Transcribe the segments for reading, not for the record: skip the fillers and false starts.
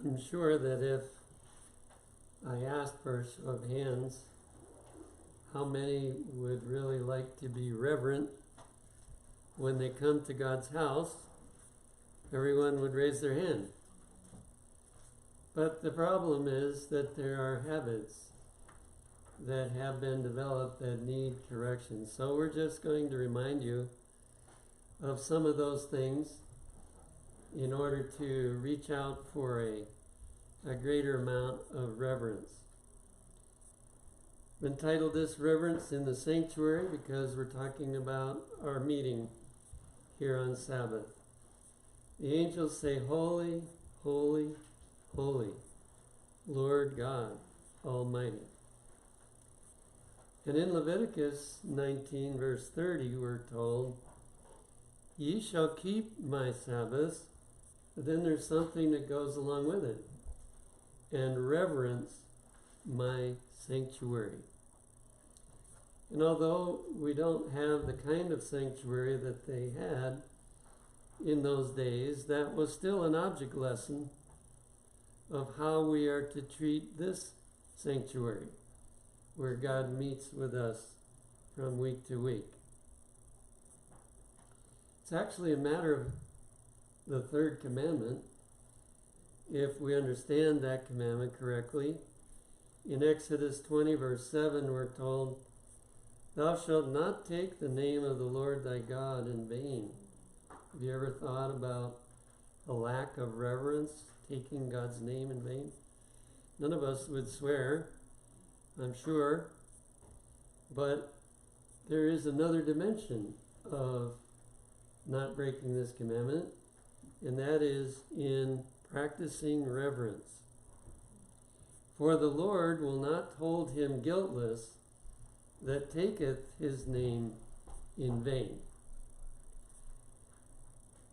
I'm sure that if I asked for a show of hands, how many would really like to be reverent when they come to God's house? Everyone would raise their hand. But the problem is that there are habits that have been developed that need correction. So we're just going to remind you of some of those things in order to reach out for a greater amount of reverence. I've entitled this Reverence in the Sanctuary because we're talking about our meeting here on Sabbath. The angels say, "Holy, holy, holy, Lord God Almighty." And in Leviticus 19 verse 30 we're told, "Ye shall keep my Sabbaths," but then there's something that goes along with it, "and reverence my sanctuary." And although we don't have the kind of sanctuary that they had in those days, that was still an object lesson of how we are to treat this sanctuary, where God meets with us from week to week. It's actually a matter of the third commandment, if we understand that commandment correctly. In Exodus 20 verse 7 we're told, "Thou shalt not take the name of the Lord thy God in vain." Have you ever thought about a lack of reverence, taking God's name in vain? None of us would swear, I'm sure, but there is another dimension of not breaking this commandment, and that is in practicing reverence. "For the Lord will not hold him guiltless that taketh his name in vain."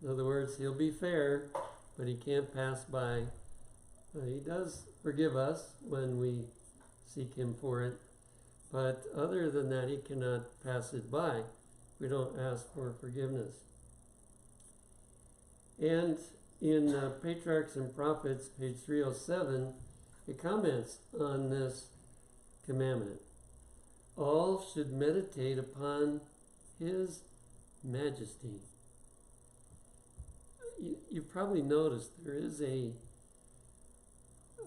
In other words, he'll be fair, but he can't pass by. He does forgive us when we seek him for it, but other than that, he cannot pass it by. We don't ask for forgiveness. And in Patriarchs and Prophets, page 307, it comments on this commandment. "All should meditate upon his majesty." You've probably noticed there is a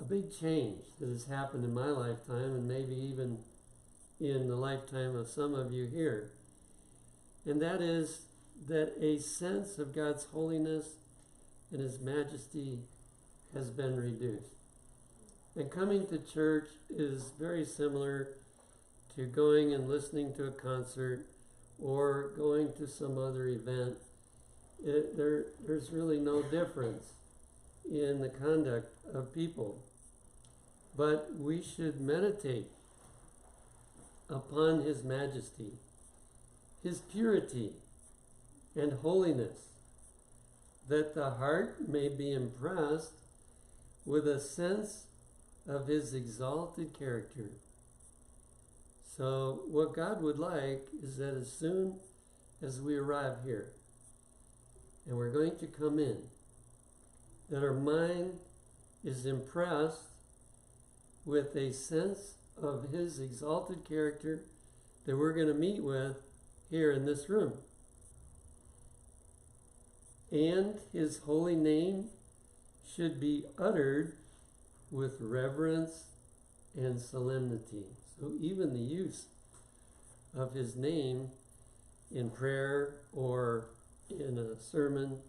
big change that has happened in my lifetime, and maybe even in the lifetime of some of you here. And that is that a sense of God's holiness and his majesty has been reduced. And coming to church is very similar to going and listening to a concert or going to some other event. There's really no difference in the conduct of people. But we should meditate upon his majesty, his purity and holiness, that the heart may be impressed with a sense of his exalted character. So what God would like is that as soon as we arrive here, and we're going to come in, that our mind is impressed with a sense of his exalted character that we're going to meet with here in this room. And his holy name should be uttered with reverence and solemnity. So even the use of his name in prayer or in a sermon,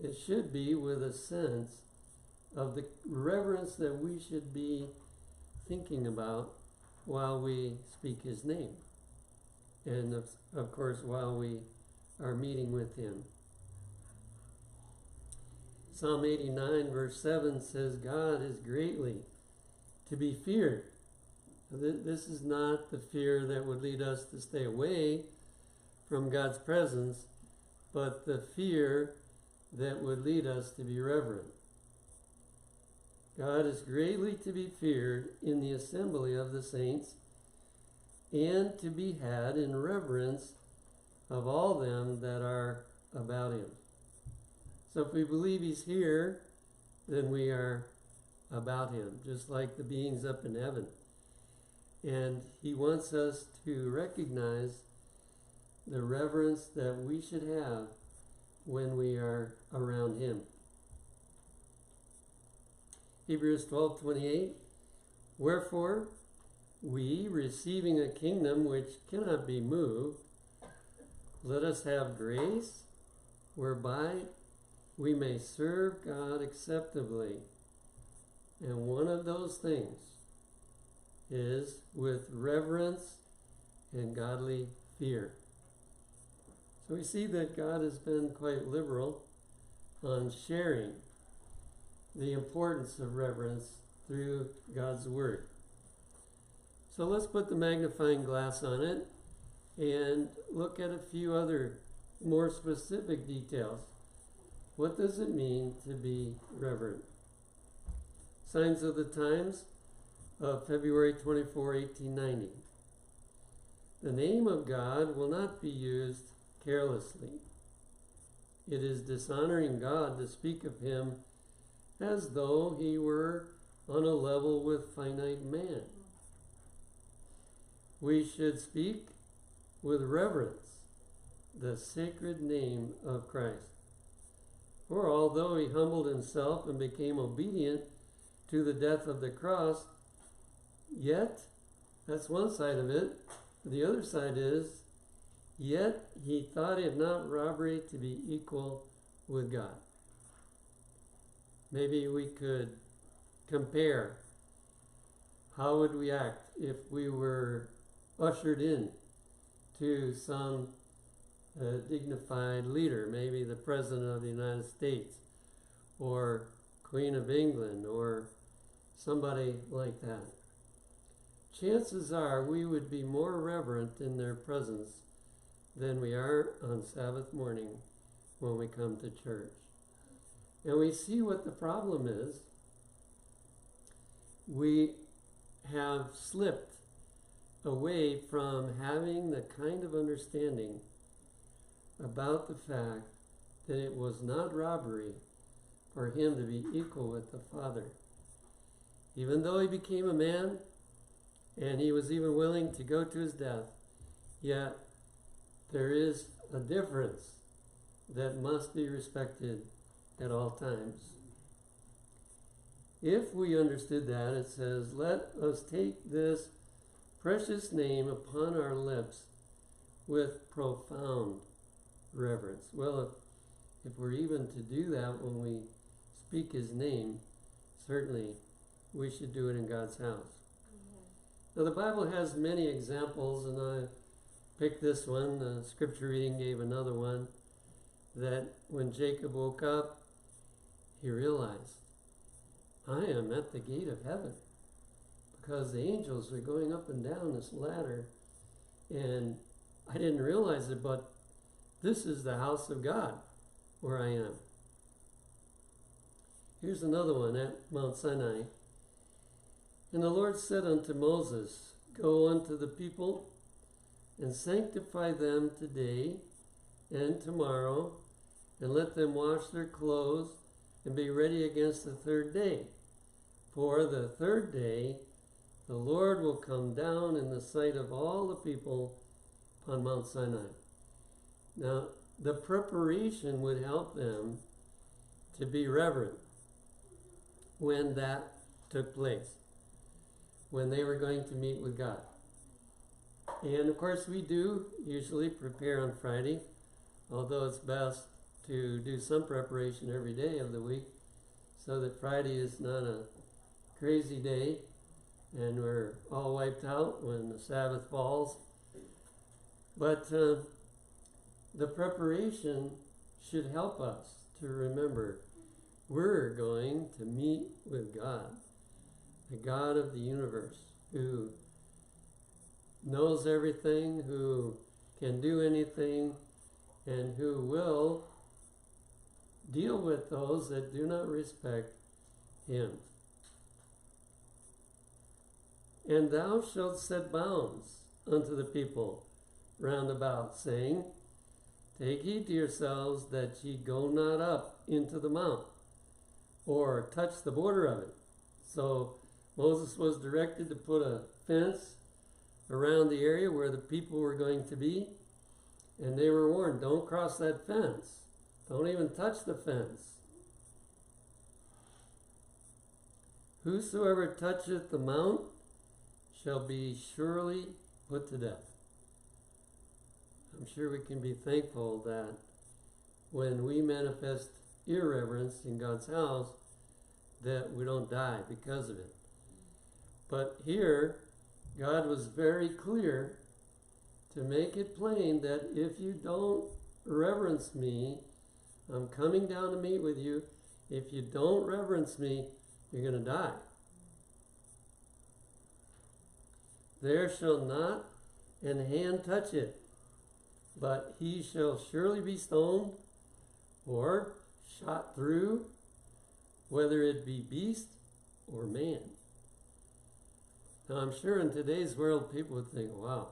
it should be with a sense of the reverence that we should be thinking about while we speak his name. And of course, while we are meeting with him. Psalm 89 verse 7 says, "God is greatly to be feared." This is not the fear that would lead us to stay away from God's presence, but the fear that would lead us to be reverent. God is greatly to be feared in the assembly of the saints, and to be had in reverence of all them that are about him. So if we believe he's here, then we are about him, just like the beings up in heaven. And he wants us to recognize the reverence that we should have when we are around him. Hebrews 12:28, wherefore we, receiving a kingdom which cannot be moved, let us have grace whereby we may serve God acceptably. And one of those things is with reverence and godly fear. So we see that God has been quite liberal on sharing the importance of reverence through God's Word. So let's put the magnifying glass on it and look at a few other more specific details. What does it mean to be reverent? Signs of the Times of February 24, 1890. The name of God will not be used carelessly. It is dishonoring God to speak of him as though he were on a level with finite man. We should speak with reverence the sacred name of Christ. For although he humbled himself and became obedient to the death of the cross, yet, that's one side of it. The other side is, yet he thought it not robbery to be equal with God. Maybe we could compare. How would we act if we were ushered in to some dignified leader, maybe the President of the United States or Queen of England or somebody like that? Chances are we would be more reverent in their presence than we are on Sabbath morning when we come to church. And we see what the problem is. We have slipped away from having the kind of understanding about the fact that it was not robbery for him to be equal with the Father. Even though he became a man and he was even willing to go to his death, yet there is a difference that must be respected at all times. If we understood that, it says, let us take this precious name upon our lips with profound reverence. Well, if we're even to do that when we speak his name, certainly we should do it in God's house. Now, the Bible has many examples, and I picked this one. The scripture reading gave another one, that when Jacob woke up, he realized, I am at the gate of heaven, because the angels are going up and down this ladder, and I didn't realize it, but this is the house of God where I am. Here's another one at Mount Sinai. And the Lord said unto Moses, go unto the people and sanctify them today and tomorrow, and let them wash their clothes and be ready against the third day. For the third day the Lord will come down in the sight of all the people upon Mount Sinai. Now, the preparation would help them to be reverent when that took place, when they were going to meet with God. And of course we do usually prepare on Friday, although it's best to do some preparation every day of the week so that Friday is not a crazy day and we're all wiped out when the Sabbath falls. But the preparation should help us to remember we're going to meet with God, the God of the universe, who knows everything, who can do anything, and who will deal with those that do not respect him. And thou shalt set bounds unto the people round about, saying, take heed to yourselves that ye go not up into the mount, or touch the border of it, So Moses was directed to put a fence around the area where the people were going to be, and they were warned, don't cross that fence. Don't even touch the fence. Whosoever toucheth the mount shall be surely put to death. I'm sure we can be thankful that when we manifest irreverence in God's house, that we don't die because of it. But here, God was very clear to make it plain that if you don't reverence me, I'm coming down to meet with you. If you don't reverence me, you're going to die. There shall not an hand touch it, but he shall surely be stoned or shot through, whether it be beast or man. Now I'm sure in today's world people would think, wow,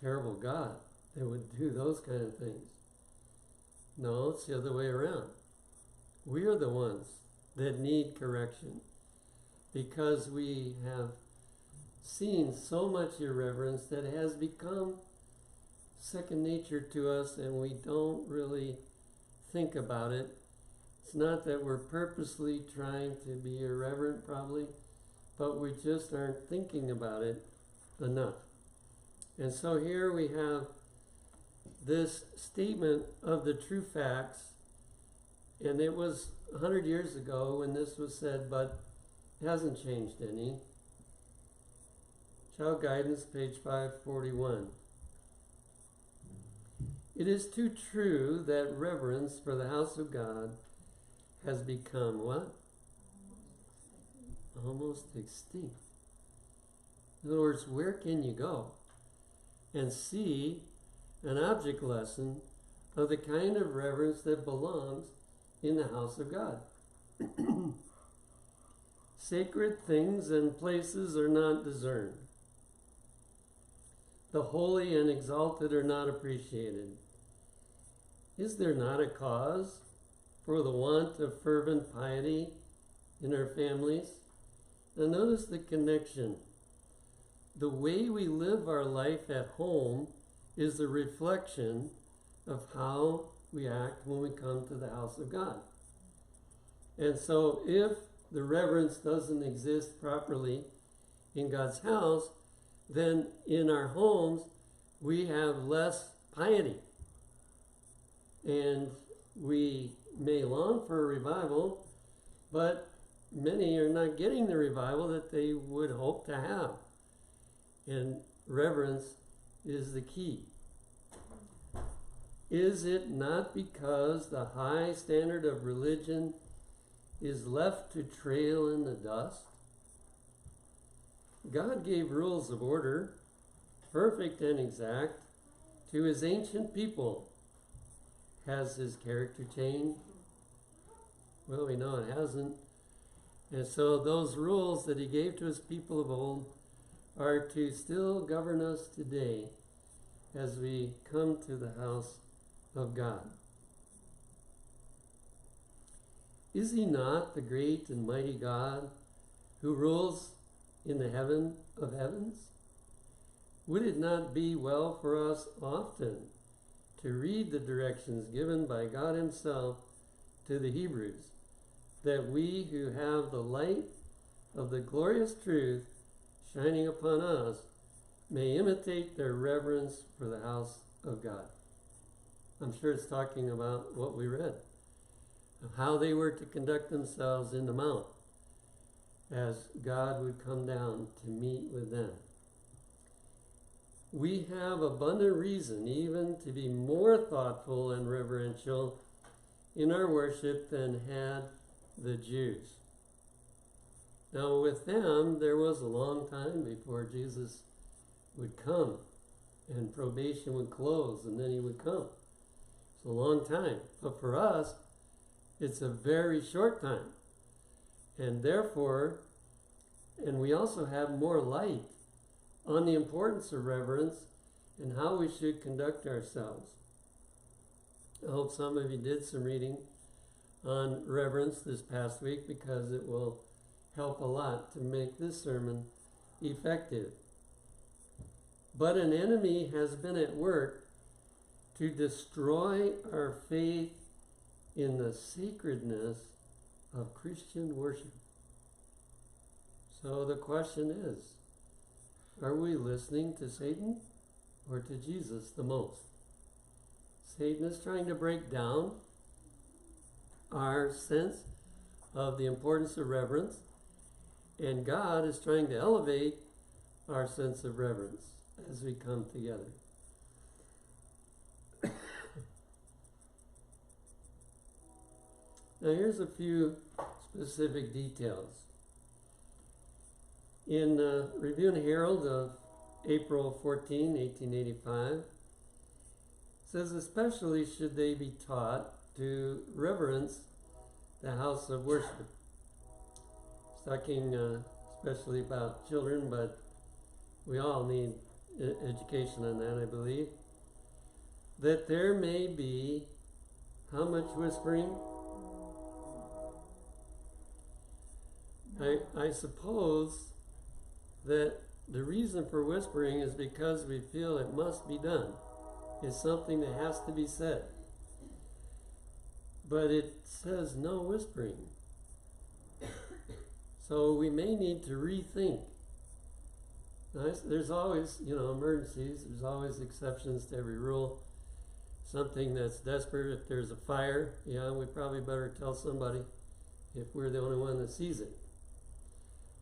terrible God that would do those kind of things. No, it's the other way around. We are the ones that need correction because we have seen so much irreverence that has become second nature to us, and we don't really think about it. It's not that we're purposely trying to be irreverent, probably, but we just aren't thinking about it enough. And so here we have this statement of the true facts, and it was 100 years ago when this was said, but it hasn't changed any. Child Guidance, page 541. It is too true that reverence for the house of God has become what? Almost extinct. In other words, where can you go and see an object lesson of the kind of reverence that belongs in the house of God? Sacred things and places are not discerned. The holy and exalted are not appreciated. Is there not a cause for the want of fervent piety in our families? Now notice the connection. The way we live our life at home is the reflection of how we act when we come to the house of God. And so if the reverence doesn't exist properly in God's house, then in our homes we have less piety. And we may long for a revival, but many are not getting the revival that they would hope to have. And reverence is the key. Is it not because the high standard of religion is left to trail in the dust? God gave rules of order, perfect and exact, to his ancient people. Has his character changed? Well, we know it hasn't. And so those rules that he gave to his people of old are to still govern us today as we come to the house of God. Is he not the great and mighty God who rules in the heaven of heavens? Would it not be well for us often to read the directions given by God himself to the Hebrews, that we who have the light of the glorious truth shining upon us may imitate their reverence for the house of God? I'm sure it's talking about what we read, of how they were to conduct themselves in the mount as God would come down to meet with them. We have abundant reason even to be more thoughtful and reverential in our worship than had the Jews. Now with them, there was a long time before Jesus would come, and probation would close, and then he would come. It's a long time. But for us, it's a very short time. And therefore, and we also have more light on the importance of reverence and how we should conduct ourselves. I hope some of you did some reading on reverence this past week, because it will help a lot to make this sermon effective. But an enemy has been at work to destroy our faith in the sacredness of Christian worship. So the question is, are we listening to Satan or to Jesus the most? Satan is trying to break down our sense of the importance of reverence, and God is trying to elevate our sense of reverence as we come together. Now here's a few specific details. In Review and Herald of April 14, 1885, it says, especially should they be taught to reverence the house of worship. It's talking especially about children, but we all need education on that, I believe. That there may be, how much whispering? I suppose that the reason for whispering is because we feel it must be done. It's something that has to be said. But it says no whispering. So we may need to rethink. Now, there's always, emergencies. There's always exceptions to every rule. Something that's desperate. If there's a fire, we probably better tell somebody if we're the only one that sees it.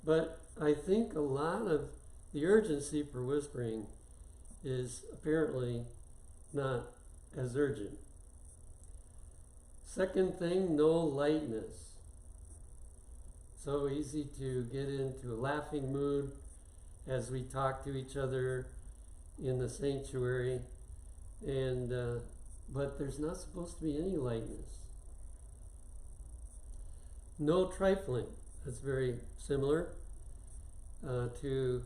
But I think a lot of the urgency for whispering is apparently not as urgent. Second thing, no lightness. So easy to get into a laughing mood as we talk to each other in the sanctuary, and but there's not supposed to be any lightness. No trifling. That's very similar to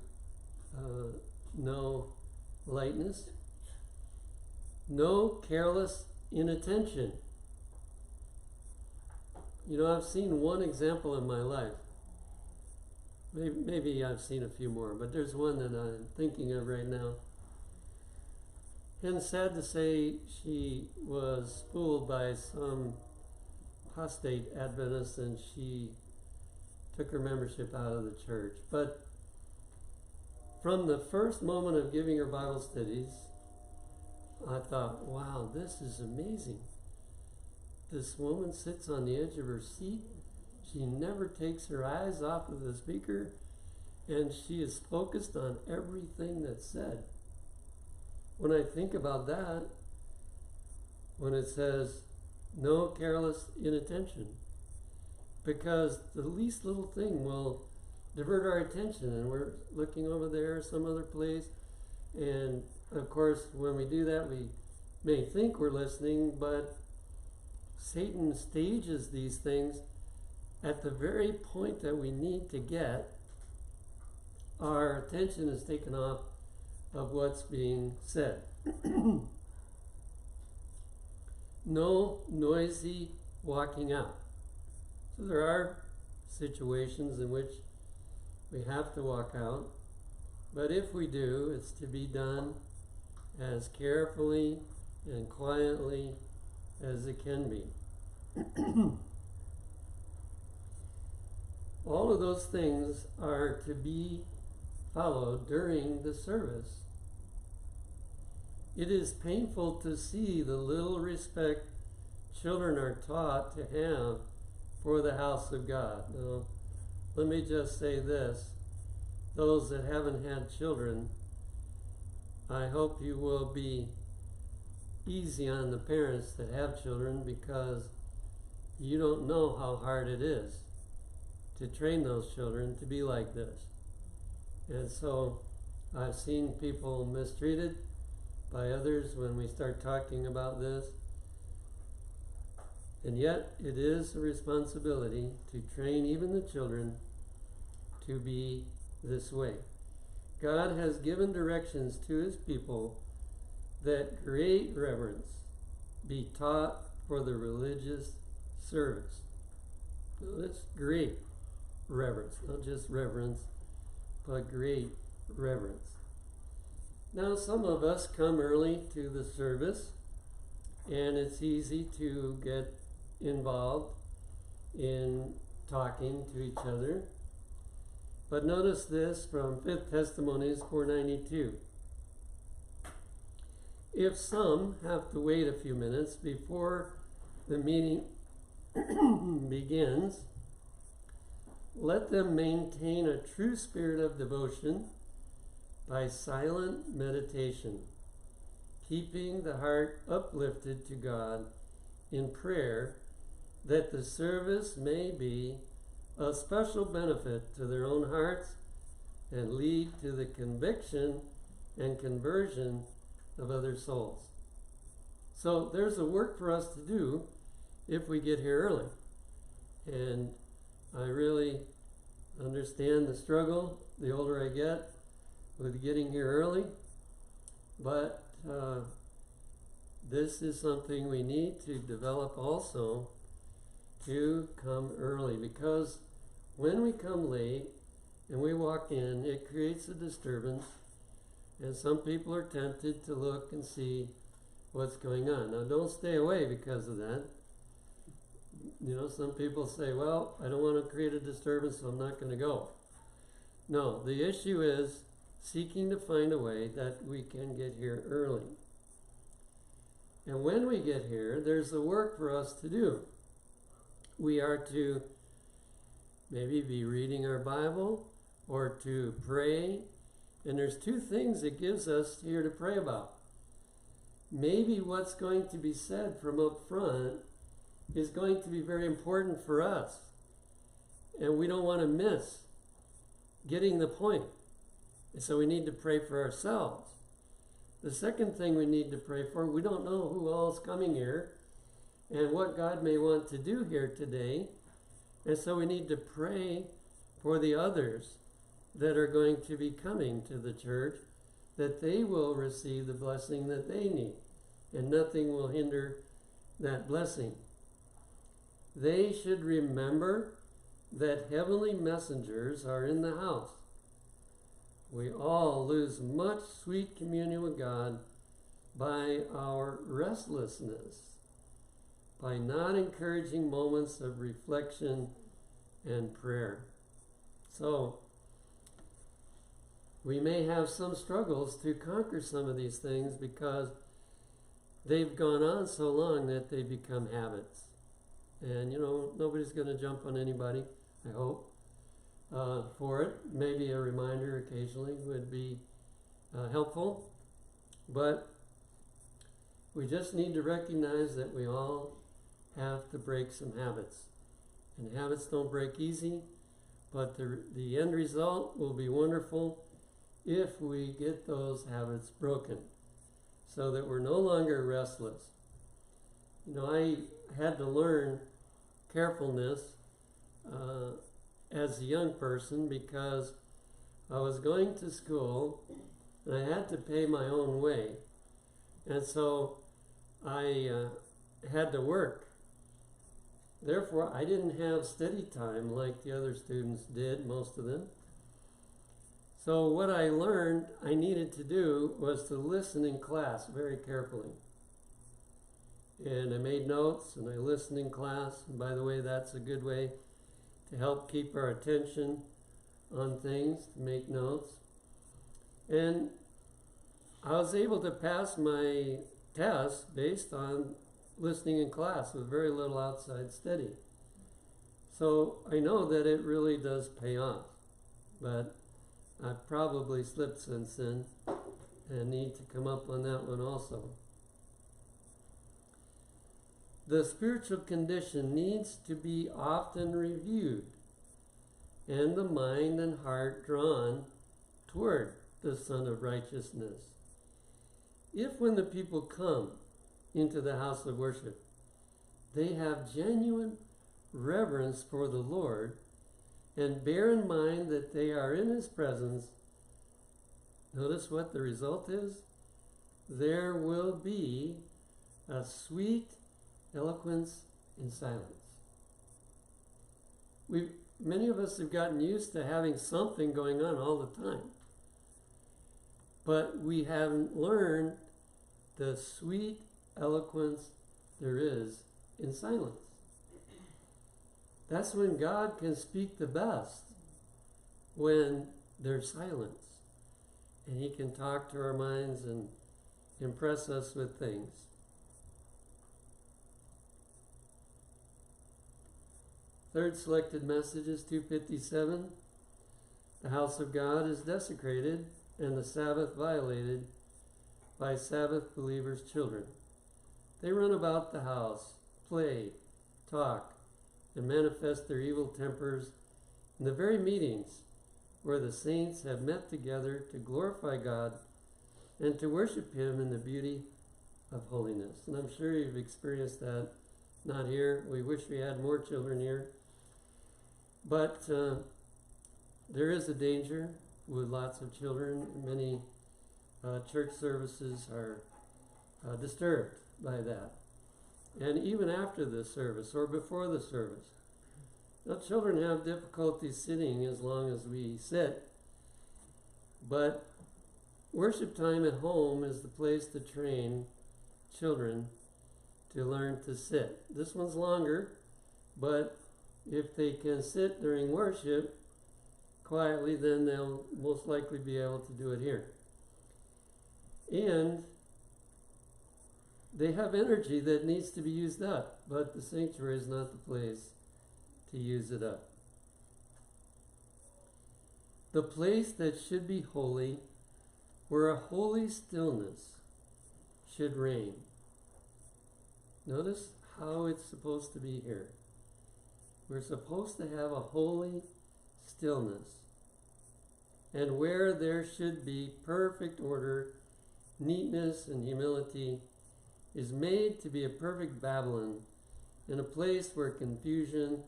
no lightness. No careless inattention. I've seen one example in my life. Maybe I've seen a few more, but there's one that I'm thinking of right now. And sad to say, she was fooled by some apostate Adventist, and she took her membership out of the church. But from the first moment of giving her Bible studies, I thought, wow, this is amazing. This woman sits on the edge of her seat. She never takes her eyes off of the speaker, and she is focused on everything that's said. When I think about that, when it says, no careless inattention, because the least little thing will divert our attention, and we're looking over there, some other place, and of course, when we do that, we may think we're listening, but Satan stages these things at the very point that we need to get. Our attention is taken off of what's being said. No noisy walking out. So there are situations in which we have to walk out, but if we do, it's to be done as carefully and quietly as it can be. All of those things are to be followed during the service. It is painful to see the little respect children are taught to have for the house of God. Now, let me just say this. Those that haven't had children, I hope you will be easy on the parents that have children, because you don't know how hard it is to train those children to be like this. And so I've seen people mistreated by others when we start talking about this. And yet it is a responsibility to train even the children to be this way. God has given directions to his people that great reverence be taught for the religious service. Now, that's great. reverence. Not just reverence, but great reverence. Now, some of us come early to the service, and it's easy to get involved in talking to each other. But notice this from 5th Testimonies 492. If some have to wait a few minutes before the meeting begins, let them maintain a true spirit of devotion by silent meditation, keeping the heart uplifted to God in prayer, that the service may be a special benefit to their own hearts and lead to the conviction and conversion of other souls. So there's a work for us to do if we get here early. And I really understand the struggle the older I get with getting here early, but this is something we need to develop also, to come early, because when we come late and we walk in, it creates a disturbance, and some people are tempted to look and see what's going on. Now, don't stay away because of that. You know, some people say, well, I don't want to create a disturbance, so I'm not going to go. No, the issue is seeking to find a way that we can get here early. And when we get here, there's a work for us to do. We are to maybe be reading our Bible or to pray. And there's two things it gives us here to pray about. Maybe what's going to be said from up front is going to be very important for us. And we don't want to miss getting the point. And so we need to pray for ourselves. The second thing we need to pray for, we don't know who all is coming here and what God may want to do here today. And so we need to pray for the others that are going to be coming to the church, that they will receive the blessing that they need, and nothing will hinder that blessing. They should remember that heavenly messengers are in the house. We all lose much sweet communion with God by our restlessness, by not encouraging moments of reflection and prayer. So, we may have some struggles to conquer some of these things because they've gone on so long that they become habits. And, you know, nobody's going to jump on anybody, I hope, for it. Maybe a reminder occasionally would be helpful. But we just need to recognize that we all have to break some habits. And habits don't break easy, but the end result will be wonderful if we get those habits broken, so that we're no longer restless. You know, I had to learn carefulness as a young person, because I was going to school and I had to pay my own way. And so I had to work. Therefore, I didn't have study time like the other students did, most of them. So what I learned I needed to do was to listen in class very carefully. And I made notes and I listened in class. And by the way, that's a good way to help keep our attention on things, to make notes. And I was able to pass my test based on listening in class with very little outside study. So I know that it really does pay off. But I've probably slipped since then and need to come up on that one also. The spiritual condition needs to be often reviewed and the mind and heart drawn toward the Son of Righteousness. If when the people come into the house of worship, they have genuine reverence for the Lord and bear in mind that they are in His presence, notice what the result is? There will be a sweet eloquence in silence. many of us have gotten used to having something going on all the time. But we haven't learned the sweet eloquence there is in silence. That's when God can speak the best, when there's silence. And he can talk to our minds and impress us with things. Third selected message is 257. The house of God is desecrated and the Sabbath violated by Sabbath believers' children. They run about the house, play, talk, and manifest their evil tempers in the very meetings where the saints have met together to glorify God and to worship Him in the beauty of holiness. And I'm sure you've experienced that. Not here. We wish we had more children here. But there is a danger with lots of children. Many church services are disturbed by that. And even after the service or before the service. Now, children have difficulty sitting as long as we sit, but worship time at home is the place to train children to learn to sit. This one's longer, but if they can sit during worship quietly, then they'll most likely be able to do it here. And they have energy that needs to be used up, but the sanctuary is not the place to use it up. The place that should be holy, where a holy stillness should reign. Notice how it's supposed to be here. We're supposed to have a holy stillness. And where there should be perfect order, neatness, and humility is made to be a perfect Babylon, in a place where confusion,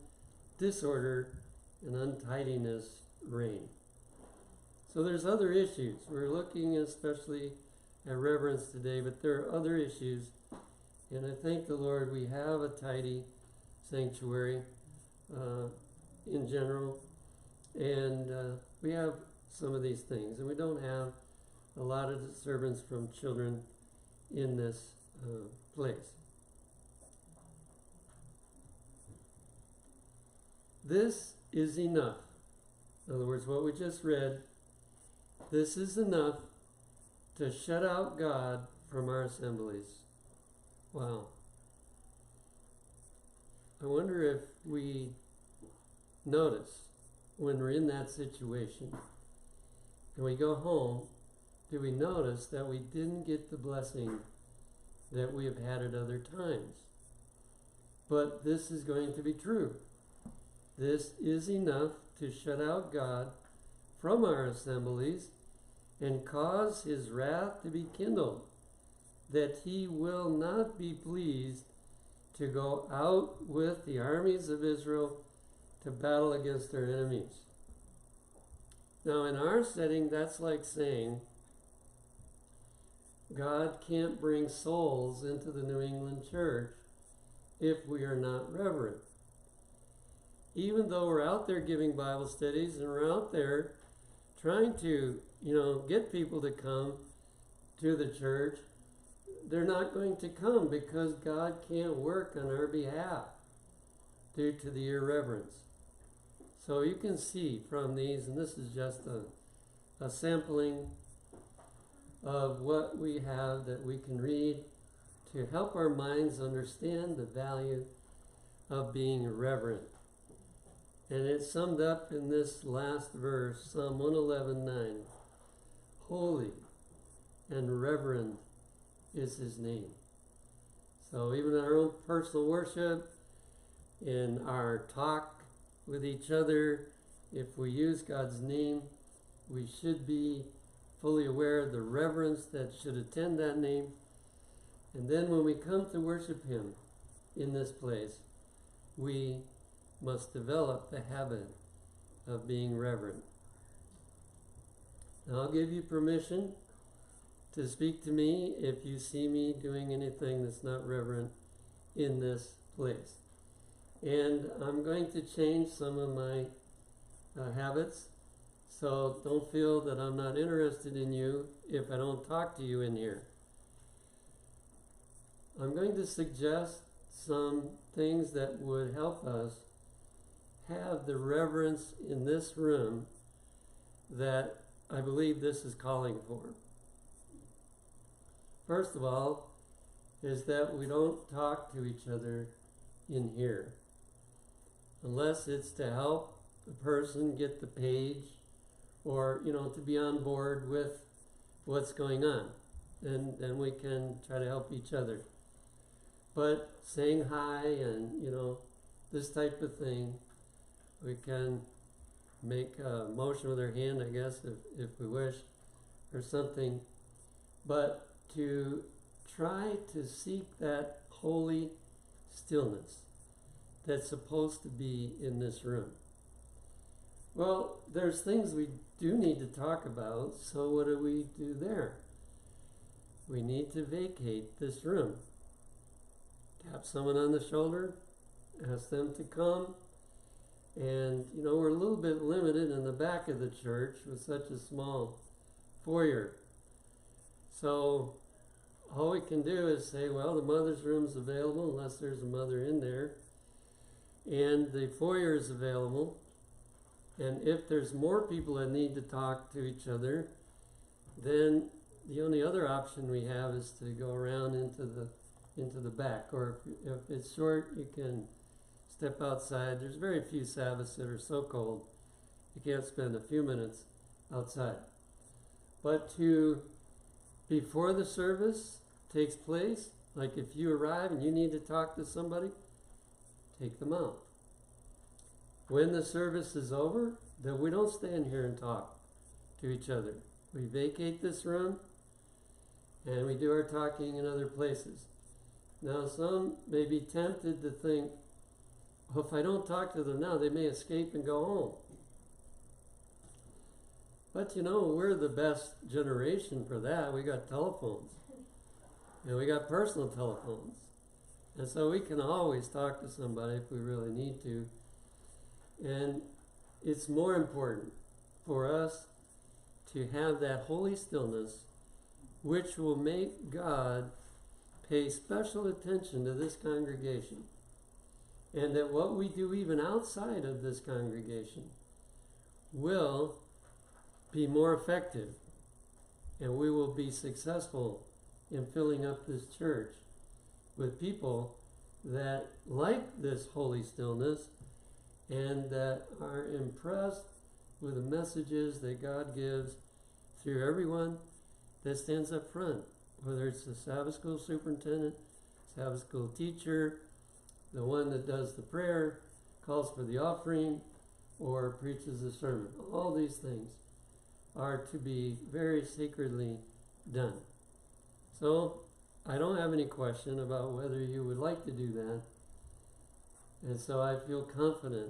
disorder, and untidiness reign. So there's other issues. We're looking especially at reverence today, but there are other issues. And I thank the Lord we have a tidy sanctuary in general. And we have some of these things. And we don't have a lot of disturbance from children in this place. This is enough. In other words, what we just read, this is enough to shut out God from our assemblies. Wow. I wonder if we notice when we're in that situation and we go home, do we notice that we didn't get the blessing that we have had at other times? But this is going to be true. This is enough to shut out God from our assemblies and cause His wrath to be kindled, that He will not be pleased to go out with the armies of Israel to battle against their enemies. Now, in our setting, that's like saying God can't bring souls into the New England church if we are not reverent. Even though we're out there giving Bible studies and we're out there trying to, get people to come to the church, they're not going to come because God can't work on our behalf due to the irreverence. So you can see from these, and this is just a sampling of what we have that we can read to help our minds understand the value of being reverent. And it's summed up in this last verse, Psalm 111:9. Holy and reverend is His name. So even in our own personal worship, in our talk with each other, if we use God's name, we should be fully aware of the reverence that should attend that name. And then when we come to worship Him in this place, we must develop the habit of being reverent. Now, I'll give you permission to speak to me if you see me doing anything that's not reverent in this place. And I'm going to change some of my habits. So don't feel that I'm not interested in you if I don't talk to you in here. I'm going to suggest some things that would help us have the reverence in this room that I believe this is calling for. First of all, is that we don't talk to each other in here unless it's to help the person get the page or, to be on board with what's going on. And then we can try to help each other. But saying hi and, this type of thing, we can make a motion with our hand, I guess, if we wish, or something. But to try to seek that holy stillness that's supposed to be in this room. Well, there's things we do need to talk about, so what do we do there? We need to vacate this room. Tap someone on the shoulder, ask them to come, and we're a little bit limited in the back of the church with such a small foyer. So all we can do is say, well, the mother's room's available unless there's a mother in there, and the foyer is available. And if there's more people that need to talk to each other, then the only other option we have is to go around into the back. Or if it's short, you can step outside. There's very few Sabbaths that are so cold you can't spend a few minutes outside. But before the service takes place, like if you arrive and you need to talk to somebody, take them out. When the service is over, then we don't stand here and talk to each other. We vacate this room and we do our talking in other places. Now, some may be tempted to think, well, if I don't talk to them now, they may escape and go home. But we're the best generation for that. We got telephones. And we got personal telephones. And so we can always talk to somebody if we really need to. And it's more important for us to have that holy stillness, which will make God pay special attention to this congregation. And that what we do even outside of this congregation will be more effective. And we will be successful in filling up this church with people that like this holy stillness and that are impressed with the messages that God gives through everyone that stands up front, whether it's the Sabbath school superintendent, Sabbath school teacher, the one that does the prayer, calls for the offering, or preaches the sermon. All these things are to be very sacredly done. So I don't have any question about whether you would like to do that. And so I feel confident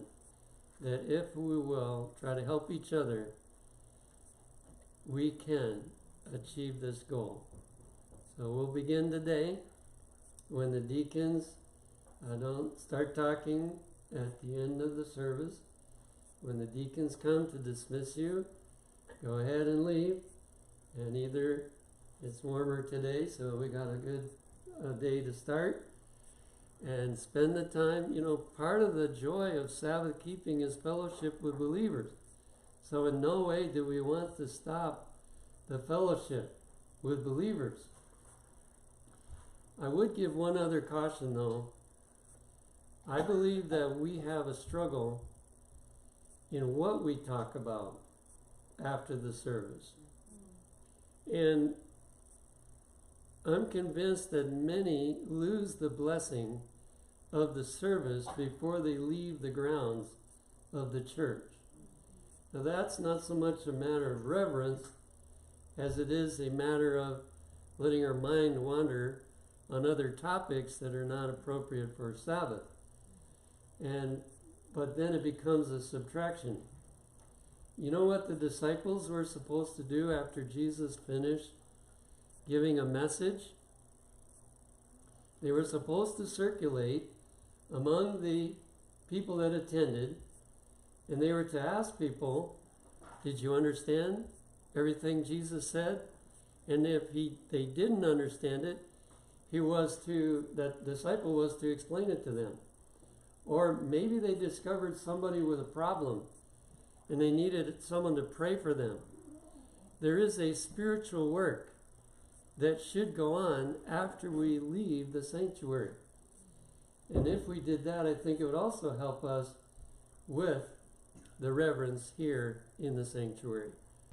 that if we will try to help each other, we can achieve this goal. So we'll begin today when the deacons don't start talking at the end of the service. When the deacons come to dismiss you, go ahead and leave. And either it's warmer today, so we got a good day to start. And spend the time, part of the joy of Sabbath keeping is fellowship with believers. So in no way do we want to stop the fellowship with believers. I would give one other caution though. I believe that we have a struggle in what we talk about after the service. And I'm convinced that many lose the blessing of the service before they leave the grounds of the church. Now that's not so much a matter of reverence as it is a matter of letting our mind wander on other topics that are not appropriate for Sabbath. But then it becomes a subtraction. You know what the disciples were supposed to do after Jesus finished giving a message? They were supposed to circulate among the people that attended And they were to ask people, did you understand everything Jesus said? And if they didn't understand it, that disciple was to explain it to them. Or maybe they discovered somebody with a problem and they needed someone to pray for them. There is a spiritual work that should go on after we leave the sanctuary. And if we did that, I think it would also help us with the reverence here in the sanctuary.